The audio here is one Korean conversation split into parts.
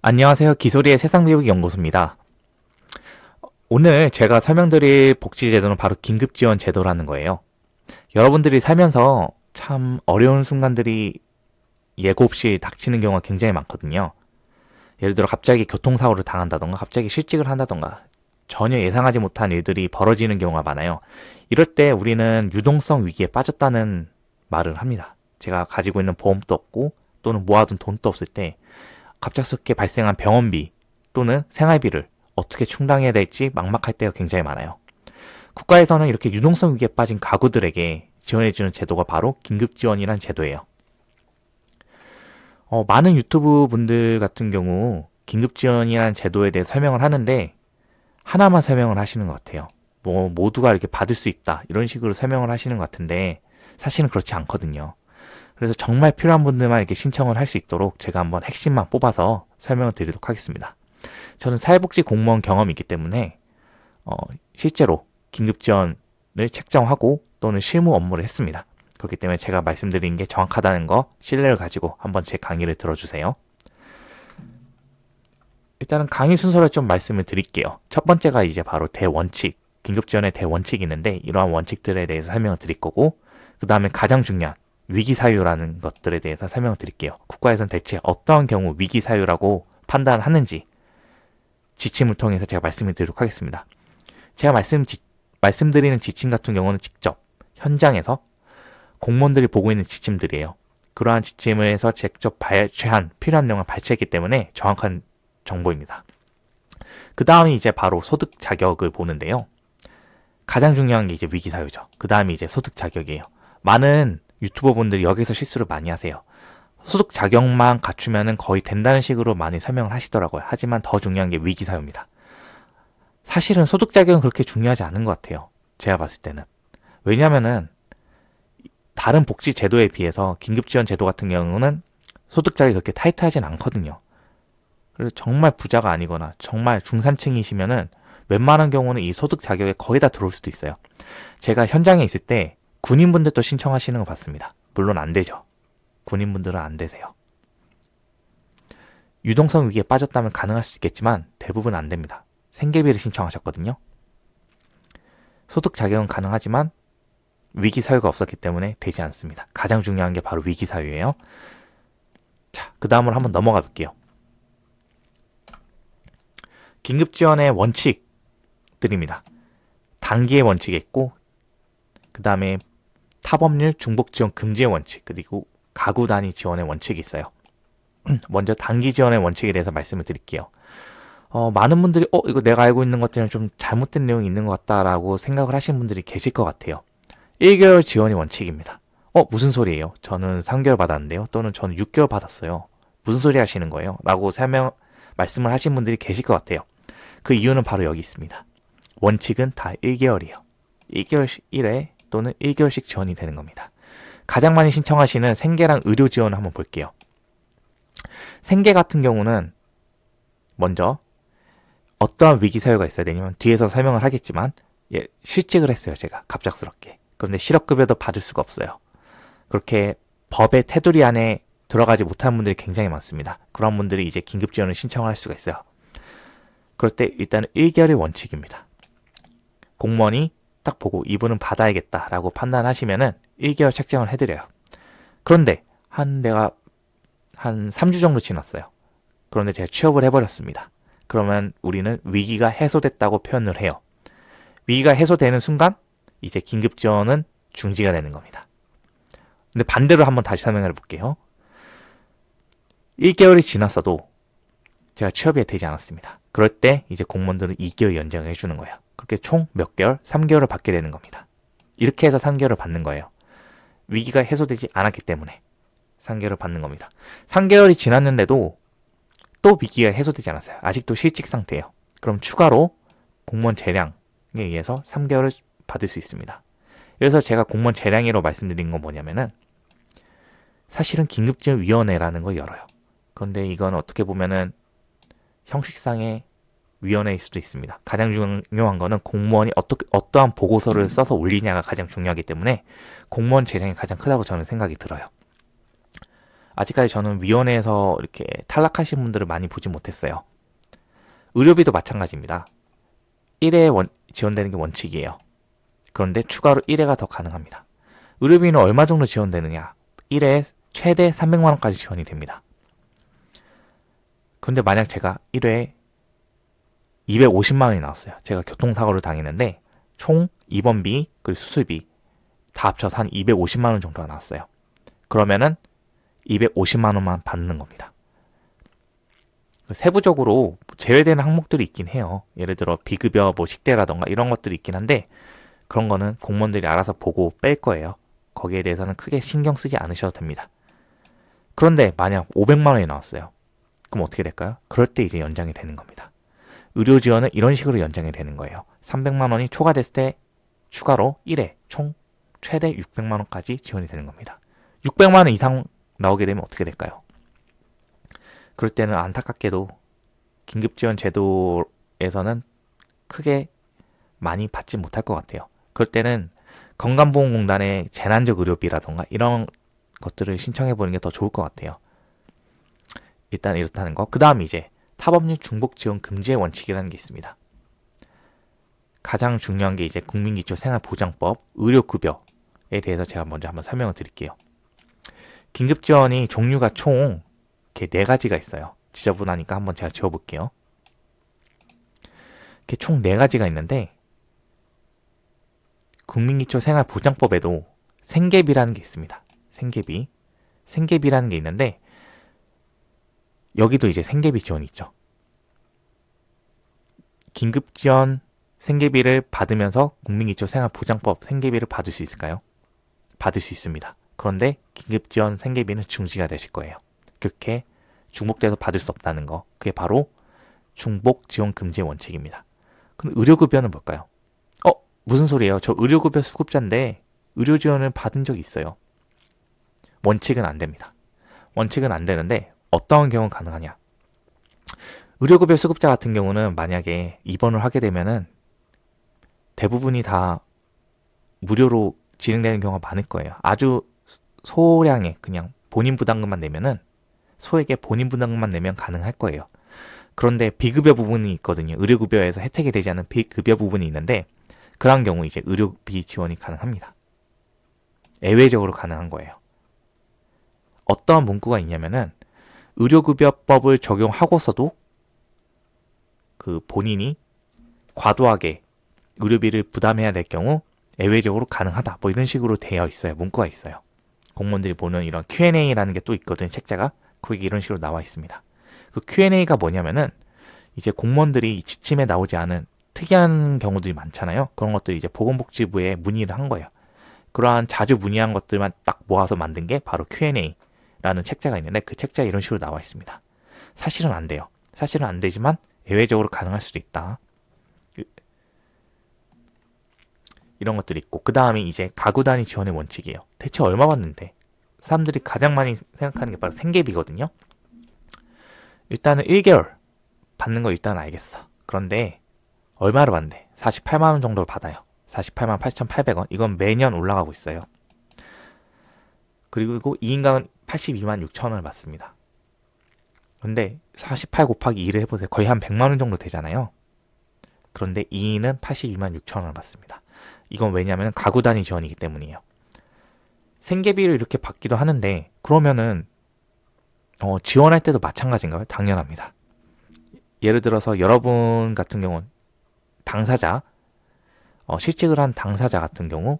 안녕하세요. 기소리의 세상배우기 연구소입니다. 오늘 제가 설명드릴 복지제도는 바로 긴급지원 제도라는 거예요. 여러분들이 살면서 참 어려운 순간들이 예고 없이 닥치는 경우가 굉장히 많거든요. 예를 들어 갑자기 교통사고를 당한다던가 갑자기 실직을 한다던가 전혀 예상하지 못한 일들이 벌어지는 경우가 많아요. 이럴 때 우리는 유동성 위기에 빠졌다는 말을 합니다. 제가 가지고 있는 보험도 없고 또는 모아둔 돈도 없을 때 갑작스럽게 발생한 병원비 또는 생활비를 어떻게 충당해야 될지 막막할 때가 굉장히 많아요. 국가에서는 이렇게 유동성 위기에 빠진 가구들에게 지원해주는 제도가 바로 긴급지원이라는 제도예요. 많은 유튜브 분들 같은 경우 긴급지원이라는 제도에 대해 설명을 하는데 하나만 설명을 하시는 것 같아요. 모두가 이렇게 받을 수 있다 이런 식으로 설명을 하시는 것 같은데 사실은 그렇지 않거든요. 그래서 정말 필요한 분들만 이렇게 신청을 할 수 있도록 제가 한번 핵심만 뽑아서 설명을 드리도록 하겠습니다. 저는 사회복지 공무원 경험이 있기 때문에 실제로 긴급지원을 책정하고 또는 실무 업무를 했습니다. 그렇기 때문에 제가 말씀드린 게 정확하다는 거 신뢰를 가지고 한번 제 강의를 들어주세요. 일단은 강의 순서를 좀 말씀을 드릴게요. 첫 번째가 이제 바로 대원칙, 긴급지원의 대원칙이 있는데 이러한 원칙들에 대해서 설명을 드릴 거고 그 다음에 가장 중요한 위기사유라는 것들에 대해서 설명을 드릴게요. 국가에서는 대체 어떠한 경우 위기사유라고 판단하는지 지침을 통해서 제가 말씀을 드리도록 하겠습니다. 제가 말씀드리는 지침 같은 경우는 직접 현장에서 공무원들이 보고 있는 지침들이에요. 그러한 지침을 해서 직접 발췌한 필요한 내용을 발췌했기 때문에 정확한 정보입니다. 그 다음이 이제 바로 소득 자격을 보는데요. 가장 중요한 게 이제 위기사유죠. 그 다음이 이제 소득 자격이에요. 많은 유튜버 분들이 여기서 실수를 많이 하세요. 소득 자격만 갖추면 거의 된다는 식으로 많이 설명을 하시더라고요. 하지만 더 중요한 게 위기사유입니다. 사실은 소득 자격은 그렇게 중요하지 않은 것 같아요. 제가 봤을 때는. 왜냐면은 다른 복지 제도에 비해서 긴급지원 제도 같은 경우는 소득 자격이 그렇게 타이트하진 않거든요. 그래서 정말 부자가 아니거나 정말 중산층이시면은 웬만한 경우는 이 소득 자격에 거의 다 들어올 수도 있어요. 제가 현장에 있을 때 군인분들도 신청하시는 거 봤습니다. 물론 안 되죠. 군인분들은 안 되세요. 유동성 위기에 빠졌다면 가능할 수 있겠지만 대부분 안 됩니다. 생계비를 신청하셨거든요. 소득 자격은 가능하지만 위기 사유가 없었기 때문에 되지 않습니다. 가장 중요한 게 바로 위기 사유예요. 자, 그 다음으로 한번 넘어가 볼게요. 긴급지원의 원칙들입니다. 단기의 원칙이 있고 그 다음에 타법률 중복지원 금지의 원칙 그리고 가구 단위 지원의 원칙이 있어요. 먼저 단기 지원의 원칙에 대해서 말씀을 드릴게요. 많은 분들이 이거 내가 알고 있는 것들은 좀 잘못된 내용이 있는 것 같다라고 생각을 하시는 분들이 계실 것 같아요. 1개월 지원이 원칙입니다. 무슨 소리예요? 저는 3개월 받았는데요. 또는 저는 6개월 받았어요. 무슨 소리 하시는 거예요? 라고 말씀을 하신 분들이 계실 것 같아요. 그 이유는 바로 여기 있습니다. 원칙은 다 1개월이에요. 1개월 1회 또는 1개월씩 지원이 되는 겁니다. 가장 많이 신청하시는 생계랑 의료 지원을 한번 볼게요. 생계 같은 경우는 먼저 어떠한 위기 사유가 있어야 되냐면 뒤에서 설명을 하겠지만 실직을 했어요. 제가 갑작스럽게. 그런데 실업급여도 받을 수가 없어요. 그렇게 법의 테두리 안에 들어가지 못하는 분들이 굉장히 많습니다. 그런 분들이 이제 긴급지원을 신청을 할 수가 있어요. 그럴 때 일단은 1개월의 원칙입니다. 공무원이 딱 보고 이분은 받아야겠다라고 판단하시면은 1개월 책정을 해드려요. 그런데 내가 한 3주 정도 지났어요. 그런데 제가 취업을 해버렸습니다. 그러면 우리는 위기가 해소됐다고 표현을 해요. 위기가 해소되는 순간 이제 긴급지원은 중지가 되는 겁니다. 근데 반대로 한번 다시 설명을 해볼게요. 1개월이 지났어도 제가 취업이 되지 않았습니다. 그럴 때 이제 공무원들은 2개월 연장을 해주는 거예요. 그렇게 총 몇 개월? 3개월을 받게 되는 겁니다. 이렇게 해서 3개월을 받는 거예요. 위기가 해소되지 않았기 때문에 3개월을 받는 겁니다. 3개월이 지났는데도 또 위기가 해소되지 않았어요. 아직도 실직 상태예요. 그럼 추가로 공무원 재량에 의해서 3개월을 받을 수 있습니다. 그래서 제가 공무원 재량으로 말씀드린 건 뭐냐면은 사실은 긴급지원위원회라는 걸 열어요. 그런데 이건 어떻게 보면은 형식상의 위원회일 수도 있습니다. 가장 중요한 거는 공무원이 어떠한 보고서를 써서 올리냐가 가장 중요하기 때문에 공무원 재량이 가장 크다고 저는 생각이 들어요. 아직까지 저는 위원회에서 이렇게 탈락하신 분들을 많이 보지 못했어요. 의료비도 마찬가지입니다. 1회 지원되는 게 원칙이에요. 그런데 추가로 1회가 더 가능합니다. 의료비는 얼마 정도 지원되느냐? 1회에 최대 300만원까지 지원이 됩니다. 근데 만약 제가 1회에 250만원이 나왔어요. 제가 교통사고를 당했는데 총 입원비 그리고 수술비 다 합쳐서 한 250만원 정도가 나왔어요. 그러면은 250만원만 받는 겁니다. 세부적으로 제외되는 항목들이 있긴 해요. 예를 들어 비급여 뭐 식대라던가 이런 것들이 있긴 한데 그런 거는 공무원들이 알아서 보고 뺄 거예요. 거기에 대해서는 크게 신경 쓰지 않으셔도 됩니다. 그런데 만약 500만원이 나왔어요. 그럼 어떻게 될까요? 그럴 때 이제 연장이 되는 겁니다. 의료 지원은 이런 식으로 연장이 되는 거예요. 300만원이 초과됐을 때 추가로 1회 총 최대 600만원까지 지원이 되는 겁니다. 600만원 이상 나오게 되면 어떻게 될까요? 그럴 때는 안타깝게도 긴급지원 제도에서는 크게 많이 받지 못할 것 같아요. 그럴 때는 건강보험공단의 재난적 의료비라던가 이런 것들을 신청해 보는 게 더 좋을 것 같아요. 일단 이렇다는 거. 그 다음 이제 타법률 중복 지원 금지의 원칙이라는 게 있습니다. 가장 중요한 게 이제 국민기초생활보장법, 의료급여에 대해서 제가 먼저 한번 설명을 드릴게요. 긴급지원이 종류가 총 이렇게 4가지가 있어요. 지저분하니까 한번 제가 지워볼게요. 이렇게 총 4가지가 있는데 국민기초생활보장법에도 생계비라는 게 있습니다. 생계비라는 게 있는데 여기도 이제 생계비 지원이 있죠. 긴급지원 생계비를 받으면서 국민기초생활보장법 생계비를 받을 수 있을까요? 받을 수 있습니다. 그런데 긴급지원 생계비는 중지가 되실 거예요. 그렇게 중복돼서 받을 수 없다는 거. 그게 바로 중복 지원 금지의 원칙입니다. 그럼 의료급여는 뭘까요? 무슨 소리예요? 저 의료급여 수급자인데 의료 지원을 받은 적이 있어요. 원칙은 안 됩니다. 원칙은 안 되는데 어떤 경우 가능하냐? 의료급여 수급자 같은 경우는 만약에 입원을 하게 되면은 대부분이 다 무료로 진행되는 경우가 많을 거예요. 아주 소량의 그냥 본인 부담금만 내면은 소액의 본인 부담금만 내면 가능할 거예요. 그런데 비급여 부분이 있거든요. 의료급여에서 혜택이 되지 않은 비급여 부분이 있는데 그런 경우 이제 의료비 지원이 가능합니다. 예외적으로 가능한 거예요. 어떤 문구가 있냐면은 의료급여법을 적용하고서도 그 본인이 과도하게 의료비를 부담해야 될 경우 예외적으로 가능하다. 뭐 이런 식으로 되어 있어요. 문구가 있어요. 공무원들이 보는 이런 Q&A라는 게 또 있거든요. 책자가. 거기 이런 식으로 나와 있습니다. 그 Q&A가 뭐냐면은 이제 공무원들이 지침에 나오지 않은 특이한 경우들이 많잖아요. 그런 것들이 이제 보건복지부에 문의를 한 거예요. 그러한 자주 문의한 것들만 딱 모아서 만든 게 바로 Q&A라는 책자가 있는데 그 책자에 이런 식으로 나와 있습니다. 사실은 안 돼요. 사실은 안 되지만 예외적으로 가능할 수도 있다. 이런 것들이 있고 그 다음에 이제 가구 단위 지원의 원칙이에요. 대체 얼마 받는데? 사람들이 가장 많이 생각하는 게 바로 생계비거든요. 일단은 1개월 받는 거 일단 알겠어. 그런데 얼마를 받는데? 48만원 정도를 받아요. 48만 8,800원. 이건 매년 올라가고 있어요. 그리고 2인가는 82만 6천원을 받습니다. 근데 48 곱하기 2를 해보세요. 거의 한 100만원 정도 되잖아요. 그런데 2인은 82만 6천원을 받습니다. 이건 왜냐하면 가구 단위 지원이기 때문이에요. 생계비를 이렇게 받기도 하는데 그러면은 지원할 때도 마찬가지인가요? 당연합니다. 예를 들어서 여러분 같은 경우는 당사자, 실직을 한 당사자 같은 경우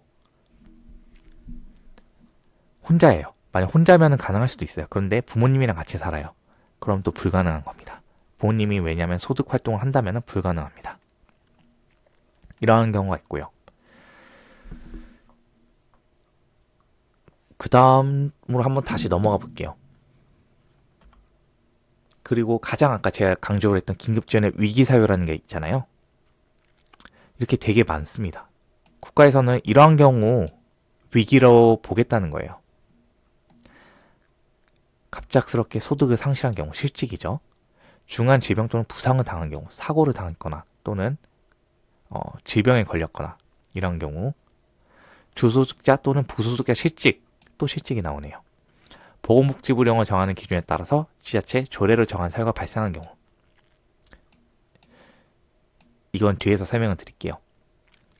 혼자예요. 만약 혼자면 가능할 수도 있어요. 그런데 부모님이랑 같이 살아요. 그럼 또 불가능한 겁니다. 부모님이 왜냐하면 소득 활동을 한다면 불가능합니다. 이러한 경우가 있고요. 그 다음으로 한번 다시 넘어가 볼게요. 그리고 가장 아까 제가 강조를 했던 긴급지원의 위기사유라는 게 있잖아요. 이렇게 되게 많습니다. 국가에서는 이러한 경우 위기로 보겠다는 거예요. 갑작스럽게 소득을 상실한 경우, 실직이죠. 중한 질병 또는 부상을 당한 경우, 사고를 당했거나 또는 질병에 걸렸거나 이런 경우, 주소득자 또는 부소득자 실직, 또 실직이 나오네요. 보건복지부령을 정하는 기준에 따라서 지자체 조례를 정한 사유가 발생한 경우. 이건 뒤에서 설명을 드릴게요.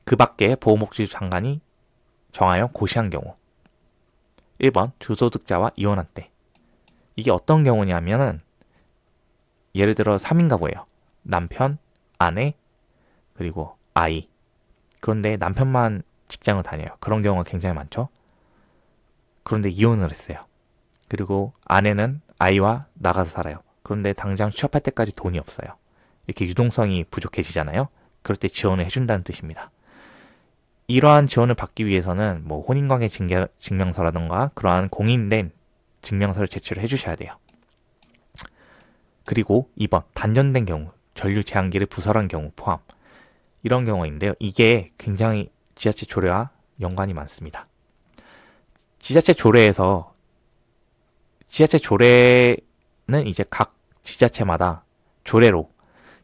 그 밖에 보건복지부 장관이 정하여 고시한 경우. 1번 주소득자와 이혼한 때. 이게 어떤 경우냐면은 예를 들어 3인 가구예요. 남편, 아내, 그리고 아이. 그런데 남편만 직장을 다녀요. 그런 경우가 굉장히 많죠. 그런데 이혼을 했어요. 그리고 아내는 아이와 나가서 살아요. 그런데 당장 취업할 때까지 돈이 없어요. 이렇게 유동성이 부족해지잖아요. 그럴 때 지원을 해준다는 뜻입니다. 이러한 지원을 받기 위해서는 뭐 혼인관계 증명서라던가 그러한 공인된 증명서를 제출을 해주셔야 돼요. 그리고 2번 단전된 경우, 전류 제한기를 부설한 경우 포함. 이런 경우인데요. 이게 굉장히 지자체 조례와 연관이 많습니다. 지자체 조례는 이제 각 지자체마다 조례로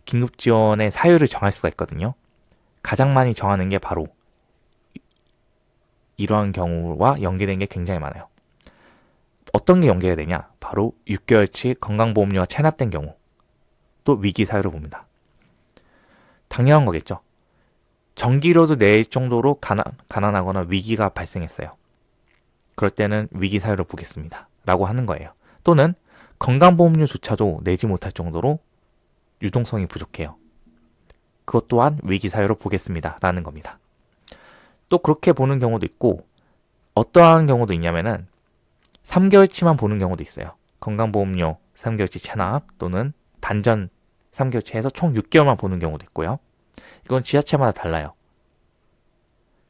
긴급 지원의 사유를 정할 수가 있거든요. 가장 많이 정하는 게 바로 이러한 경우와 연계된 게 굉장히 많아요. 어떤 게 연계가 되냐? 바로 6개월치 건강보험료가 체납된 경우, 또 위기 사유를 봅니다. 당연한 거겠죠. 전기료도 낼 정도로 가난하거나 위기가 발생했어요. 그럴 때는 위기 사유를 보겠습니다. 라고 하는 거예요. 또는 건강보험료조차도 내지 못할 정도로 유동성이 부족해요. 그것 또한 위기 사유로 보겠습니다. 라는 겁니다. 또 그렇게 보는 경우도 있고 어떠한 경우도 있냐면은 3개월치만 보는 경우도 있어요. 건강보험료 3개월치 체납 또는 단전 3개월치 해서 총 6개월만 보는 경우도 있고요. 이건 지자체마다 달라요.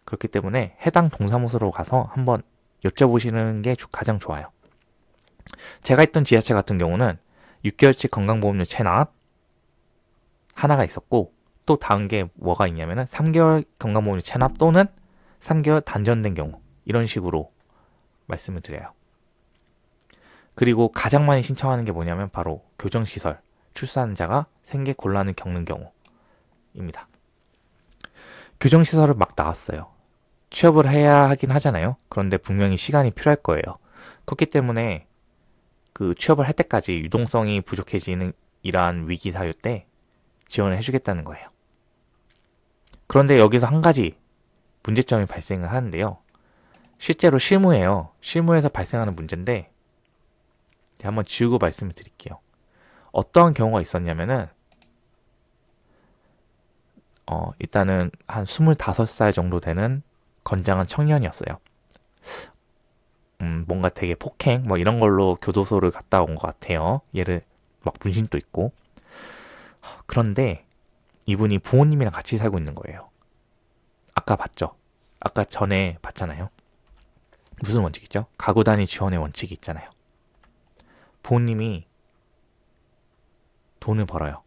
그렇기 때문에 해당 동사무소로 가서 한번 여쭤보시는 게 가장 좋아요. 제가 있던 지자체 같은 경우는 6개월치 건강보험료 체납 하나가 있었고 또 다음 게 뭐가 있냐면은 3개월 건강보험료 체납 또는 3개월 단전된 경우 이런 식으로 말씀을 드려요. 그리고 가장 많이 신청하는 게 뭐냐면 바로 교정시설, 출산자가 생계 곤란을 겪는 경우입니다. 교정시설을 막 나왔어요. 취업을 해야 하긴 하잖아요. 그런데 분명히 시간이 필요할 거예요. 그렇기 때문에 그 취업을 할 때까지 유동성이 부족해지는 이러한 위기 사유 때 지원을 해주겠다는 거예요. 그런데 여기서 한 가지 문제점이 발생을 하는데요. 실제로 실무예요. 실무에서 발생하는 문제인데 한번 지우고 말씀을 드릴게요. 어떠한 경우가 있었냐면은 일단은 한 25살 정도 되는 건장한 청년이었어요. 뭔가 되게 폭행 뭐 이런 걸로 교도소를 갔다 온 것 같아요. 얘를 막 분신도 있고. 그런데 이분이 부모님이랑 같이 살고 있는 거예요. 아까 봤죠? 아까 전에 봤잖아요. 무슨 원칙이죠? 가구 단위 지원의 원칙이 있잖아요. 부모님이 돈을 벌어요.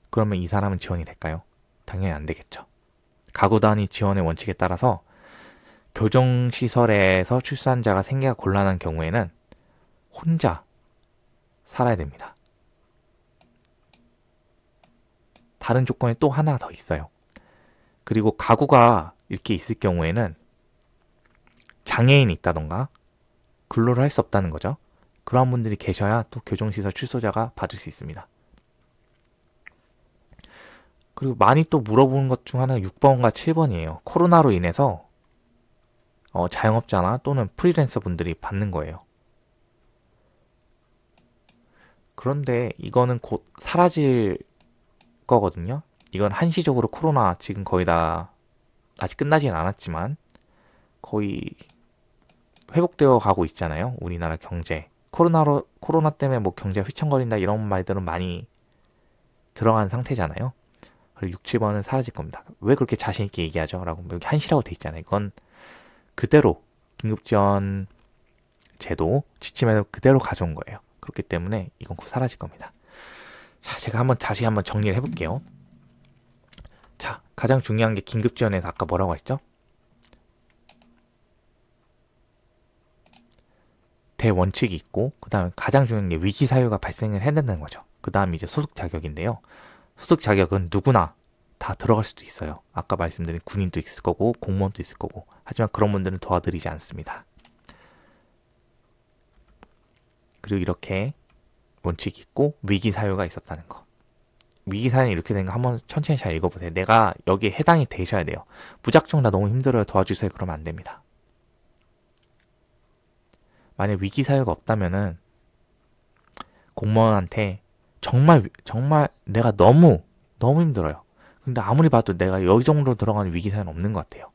그러면 이 사람은 지원이 될까요? 당연히 안 되겠죠. 가구 단위 지원의 원칙에 따라서 교정시설에서 출산자가 생계가 곤란한 경우에는 혼자 살아야 됩니다. 다른 조건이 또 하나 더 있어요. 그리고 가구가 이렇게 있을 경우에는 장애인이 있다던가 근로를 할 수 없다는 거죠. 그런 분들이 계셔야 또 교정시설 출소자가 받을 수 있습니다. 그리고 많이 또 물어보는 것 중 하나가 6번과 7번이에요. 코로나로 인해서 자영업자나 또는 프리랜서 분들이 받는 거예요. 그런데 이거는 곧 사라질 거거든요. 이건 한시적으로 코로나 지금 거의 다 아직 끝나진 않았지만 거의 회복되어 가고 있잖아요. 우리나라 경제. 코로나 때문에 뭐 경제가 휘청거린다 이런 말들은 많이 들어간 상태잖아요. 그리고 6, 7번은 사라질 겁니다. 왜 그렇게 자신 있게 얘기하죠? 라고 여기 한시라고 돼 있잖아요. 이건 그대로 긴급지원 제도 지침에서 그대로 가져온 거예요. 그렇기 때문에 이건 곧 사라질 겁니다. 자, 제가 다시 한번 정리를 해볼게요. 자, 가장 중요한 게 긴급지원에서 아까 뭐라고 했죠? 대원칙이 있고, 그 다음에 가장 중요한 게 위기 사유가 발생을 해야 된다는 거죠. 그 다음에 이제 소속 자격인데요. 소속 자격은 누구나 다 들어갈 수도 있어요. 아까 말씀드린 군인도 있을 거고 공무원도 있을 거고. 하지만 그런 분들은 도와드리지 않습니다. 그리고 이렇게 원칙이 있고 위기 사유가 있었다는 거. 위기 사연이 이렇게 된 거 한번 천천히 잘 읽어보세요. 내가 여기에 해당이 되셔야 돼요. 무작정 나 너무 힘들어요 도와주세요 그러면 안 됩니다. 만약 위기 사유가 없다면은 공무원한테 정말 내가 너무 힘들어요. 근데 아무리 봐도 내가 여기 정도 들어가는 위기 사유는 없는 것 같아요.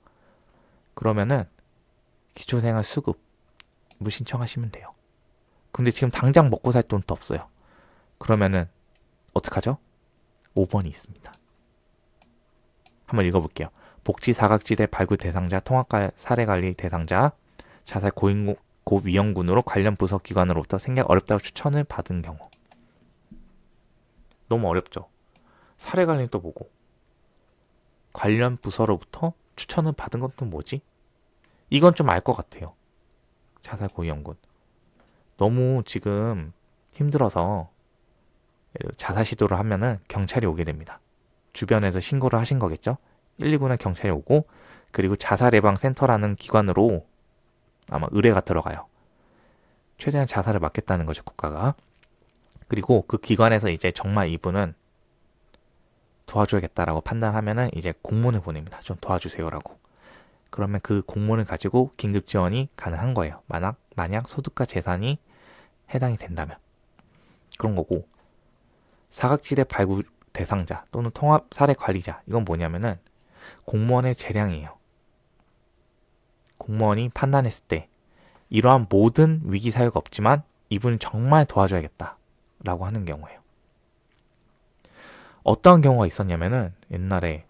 그러면은 기초생활 수급을 신청하시면 돼요. 근데 지금 당장 먹고 살 돈도 없어요. 그러면은 어떡하죠? 5번이 있습니다. 한번 읽어볼게요. 복지 사각지대 발굴 대상자, 통합 사례 관리 대상자, 자살 고위험군으로 관련 부서 기관으로부터 생각 어렵다고 추천을 받은 경우. 너무 어렵죠? 사례 관리 또 뭐고? 관련 부서로부터 추천을 받은 건 또 뭐지? 이건 좀 알 것 같아요. 자살 고위험군. 너무 지금 힘들어서 자살 시도를 하면은 경찰이 오게 됩니다. 주변에서 신고를 하신 거겠죠? 119는 경찰이 오고, 그리고 자살예방센터라는 기관으로 아마 의뢰가 들어가요. 최대한 자살을 막겠다는 거죠, 국가가. 그리고 그 기관에서 이제 정말 이분은 도와줘야겠다라고 판단하면은 이제 공문을 보냅니다. 좀 도와주세요라고. 그러면 그 공문을 가지고 긴급 지원이 가능한 거예요. 만약 소득과 재산이 해당이 된다면. 그런 거고, 사각지대 발굴 대상자 또는 통합 사례 관리자, 이건 뭐냐면은 공무원의 재량이에요. 공무원이 판단했을 때 이러한 모든 위기 사유가 없지만 이분은 정말 도와줘야겠다 라고 하는 경우예요. 어떠한 경우가 있었냐면은 옛날에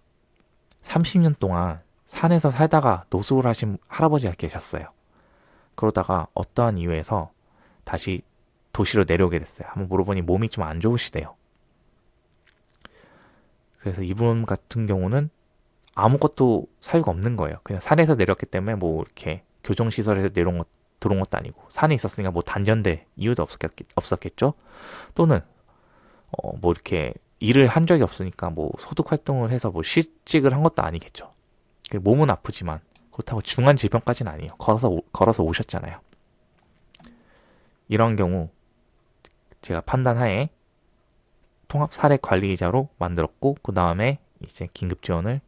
30년 동안 산에서 살다가 노숙을 하신 할아버지가 계셨어요. 그러다가 어떠한 이유에서 다시 도시로 내려오게 됐어요. 한번 물어보니 몸이 좀 안 좋으시대요. 그래서 이분 같은 경우는 아무것도 사유가 없는 거예요. 그냥 산에서 내렸기 때문에 뭐 이렇게 교정시설에서 들어온 것도 아니고 산에 있었으니까 뭐 단련될 이유도 없었겠죠. 또는 뭐 이렇게 일을 한 적이 없으니까 뭐 소득 활동을 해서 뭐 실직을 한 것도 아니겠죠. 몸은 아프지만 그렇다고 중한 질병까지는 아니에요. 걸어서 오셨잖아요. 이런 경우 제가 판단하에 통합 사례 관리자로 만들었고, 그 다음에 이제 긴급 지원을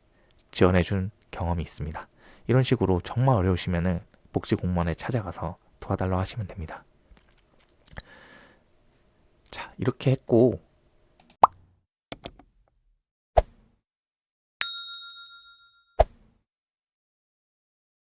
지원해준 경험이 있습니다. 이런 식으로 정말 어려우시면은 복지공무원에 찾아가서 도와달라고 하시면 됩니다. 자, 이렇게 했고,